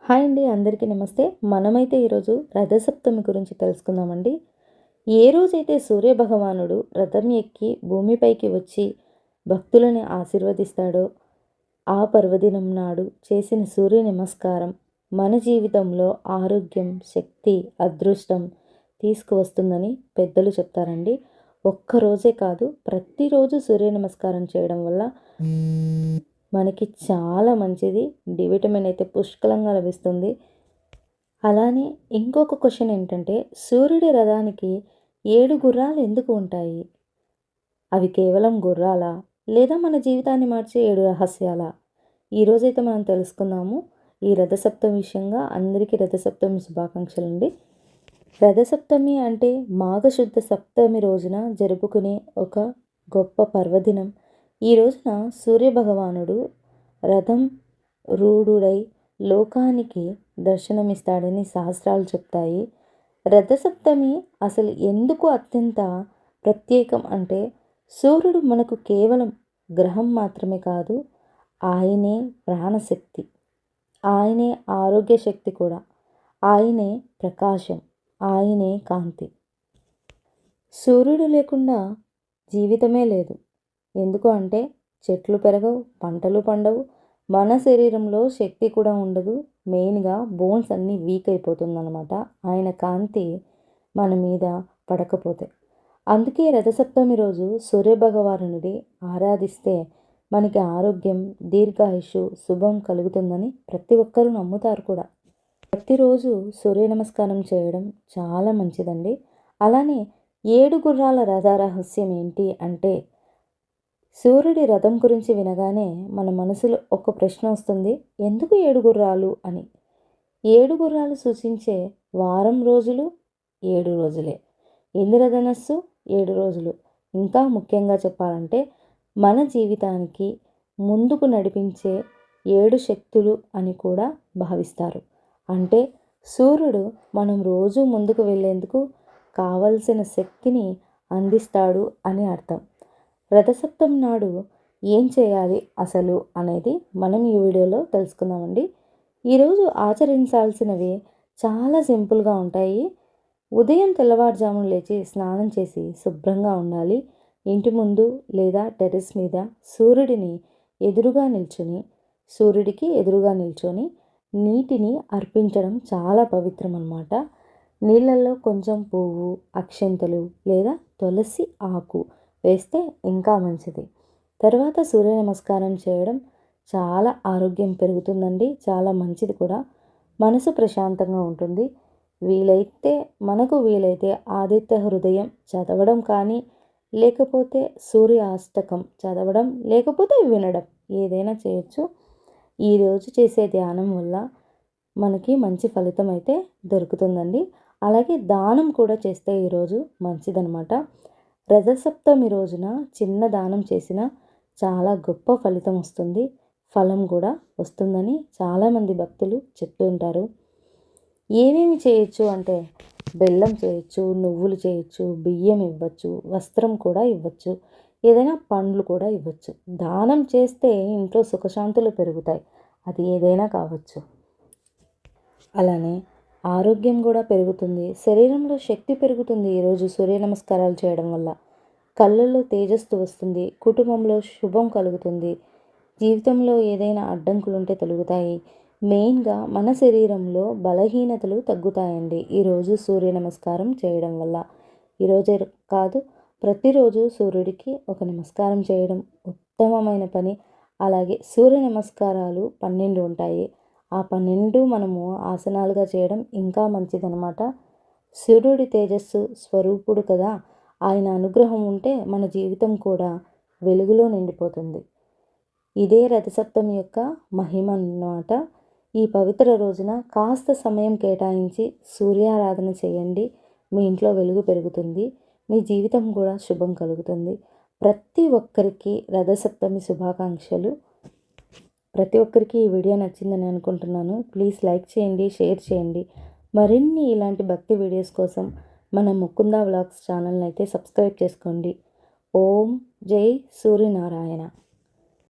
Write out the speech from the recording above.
Hi అండి, అందరికీ నమస్తే. మనమైతే ఈరోజు రథసప్తమి గురించి తెలుసుకుందామండి. ఏ రోజైతే సూర్యభగవానుడు రథం ఎక్కి భూమిపైకి వచ్చి భక్తులని ఆశీర్వదిస్తాడో ఆ పర్వదినం నాడు చేసిన సూర్య నమస్కారం మన జీవితంలో ఆరోగ్యం, శక్తి, అదృష్టం తీసుకువస్తుందని పెద్దలు చెప్తారండి. ఒక్కరోజే కాదు, ప్రతిరోజు సూర్య నమస్కారం చేయడం వల్ల మనకి చాలా మంచిది. డి విటమిన్ అయితే పుష్కలంగా లభిస్తుంది. అలానే ఇంకొక క్వశ్చన్ ఏంటంటే, సూర్యుడి రథానికి 7 గుర్రాలు ఎందుకు ఉంటాయి? అవి కేవలం గుర్రాలా? లేదా మన జీవితాన్ని మార్చే 7 రహస్యాలా? ఈరోజైతే మనం తెలుసుకుందాము. ఈ రథసప్తమి విషయంగా అందరికీ రథసప్తమి శుభాకాంక్షలండి. రథసప్తమి అంటే మాఘశుద్ధ సప్తమి రోజున జరుపుకునే ఒక గొప్ప పర్వదినం. ఈ రోజున సూర్యభగవానుడు రథం రూఢుడై లోకానికి దర్శనమిస్తాడని శాస్త్రాలు చెప్తాయి. రథసప్తమి అసలు ఎందుకు అత్యంత ప్రత్యేకం అంటే, సూర్యుడు మనకు కేవలం గ్రహం మాత్రమే కాదు, ఆయనే ప్రాణశక్తి, ఆయనే ఆరోగ్య శక్తి కూడా, ఆయనే ప్రకాశం, ఆయనే కాంతి. సూర్యుడు లేకుండా జీవితమే లేదు. ఎందుకు అంటే చెట్లు పెరగవు, పంటలు పండవు, మన శరీరంలో శక్తి కూడా ఉండదు. మెయిన్గా బోన్స్ అన్నీ వీక్ అయిపోతుందన్నమాట ఆయన కాంతి మన మీద పడకపోతే. అందుకే రథసప్తమి రోజు సూర్యభగవానుడి ఆరాధిస్తే మనకి ఆరోగ్యం, దీర్ఘాయుషు, శుభం కలుగుతుందని ప్రతి ఒక్కరూ నమ్ముతారు కూడా. ప్రతిరోజు సూర్య నమస్కారం చేయడం చాలా మంచిదండి. అలానే 7 గుర్రాల రథ రహస్యం ఏంటి అంటే, సూర్యుడి రథం గురించి వినగానే మన మనసులో ఒక ప్రశ్న వస్తుంది, ఎందుకు 7 గుర్రాలు అని. 7 గుర్రాలు సూచించే వారం రోజులు 7 రోజులే, ఇంద్రధనస్సు 7 రోజులు. ఇంకా ముఖ్యంగా చెప్పాలంటే మన జీవితానికి ముందుకు నడిపించే 7 శక్తులు అని కూడా భావిస్తారు. అంటే సూర్యుడు మనం రోజు ముందుకు వెళ్ళేందుకు కావలసిన శక్తిని అందిస్తాడు అని అర్థం. రథసప్తమి నాడు ఏం చేయాలి అసలు అనేది మనం ఈ వీడియోలో తెలుసుకుందామండి. ఈరోజు ఆచరించాల్సినవి చాలా సింపుల్గా ఉంటాయి. ఉదయం తెల్లవారుజామున లేచి స్నానం చేసి శుభ్రంగా ఉండాలి. ఇంటి ముందు లేదా టెర్రస్ మీద సూర్యుడికి ఎదురుగా నిల్చొని నీటిని అర్పించడం చాలా పవిత్రం అన్నమాట. నీళ్ళల్లో కొంచెం పువ్వు, అక్షింతలు లేదా తులసి ఆకు వేస్తే ఇంకా మంచిది. తర్వాత సూర్య నమస్కారం చేయడం చాలా ఆరోగ్యం పెరుగుతుందండి, చాలా మంచిది కూడా. మనసు ప్రశాంతంగా ఉంటుంది. వీలైతే ఆదిత్య హృదయం చదవడం కానీ, లేకపోతే సూర్య అష్టకం చదవడం, లేకపోతే వినడం, ఏదైనా చేయొచ్చు. ఈరోజు చేసే ధ్యానం వల్ల మనకి మంచి ఫలితం అయితే దొరుకుతుందండి. అలాగే దానం కూడా చేస్తే ఈరోజు మంచిదనమాట. రథసప్తమి రోజున చిన్న దానం చేసిన చాలా గొప్ప ఫలితం వస్తుంది, ఫలం కూడా వస్తుందని చాలామంది భక్తులు చెప్తూ ఉంటారు. ఏమేమి చేయొచ్చు అంటే, బెల్లం చేయొచ్చు, నువ్వులు చేయొచ్చు, బియ్యం ఇవ్వచ్చు, వస్త్రం కూడా ఇవ్వచ్చు, ఏదైనా పండ్లు కూడా ఇవ్వచ్చు. దానం చేస్తే ఇంట్లో సుఖశాంతులు పెరుగుతాయి, అది ఏదైనా కావచ్చు. అలానే ఆరోగ్యం కూడా పెరుగుతుంది, శరీరంలో శక్తి పెరుగుతుంది. ఈరోజు సూర్య నమస్కారాలు చేయడం వల్ల కళ్ళల్లో తేజస్సు వస్తుంది, కుటుంబంలో శుభం కలుగుతుంది, జీవితంలో ఏదైనా అడ్డంకులు ఉంటే తొలగుతాయి. మెయిన్గా మన శరీరంలో బలహీనతలు తగ్గుతాయండి ఈరోజు సూర్య నమస్కారం చేయడం వల్ల. ఈరోజే కాదు, ప్రతిరోజు సూర్యుడికి ఒక నమస్కారం చేయడం ఉత్తమమైన పని. అలాగే సూర్య నమస్కారాలు 12 ఉంటాయి. ఆ 12 మనము ఆసనాలుగా చేయడం ఇంకా మంచిదనమాట. సూర్యుడి తేజస్సు స్వరూపుడు కదా, ఆయన అనుగ్రహం ఉంటే మన జీవితం కూడా వెలుగులో నిండిపోతుంది. ఇదే రథసప్తమి యొక్క మహిమ అన్నమాట. ఈ పవిత్ర రోజున కాస్త సమయం కేటాయించి సూర్యారాధన చేయండి. మీ ఇంట్లో వెలుగు పెరుగుతుంది, మీ జీవితం కూడా శుభం కలుగుతుంది. ప్రతి ఒక్కరికి రథసప్తమి శుభాకాంక్షలు. ప్రతి ఒక్కరికి ఈ వీడియో నచ్చిందని అనుకుంటున్నాను. ప్లీజ్ లైక్ చేయండి, షేర్ చేయండి. మరిన్ని ఇలాంటి భక్తి వీడియోస్ కోసం మన ముకుందా వ్లాగ్స్ ఛానల్ని అయితే సబ్స్క్రైబ్ చేసుకోండి. ఓం జై సూర్యనారాయణ.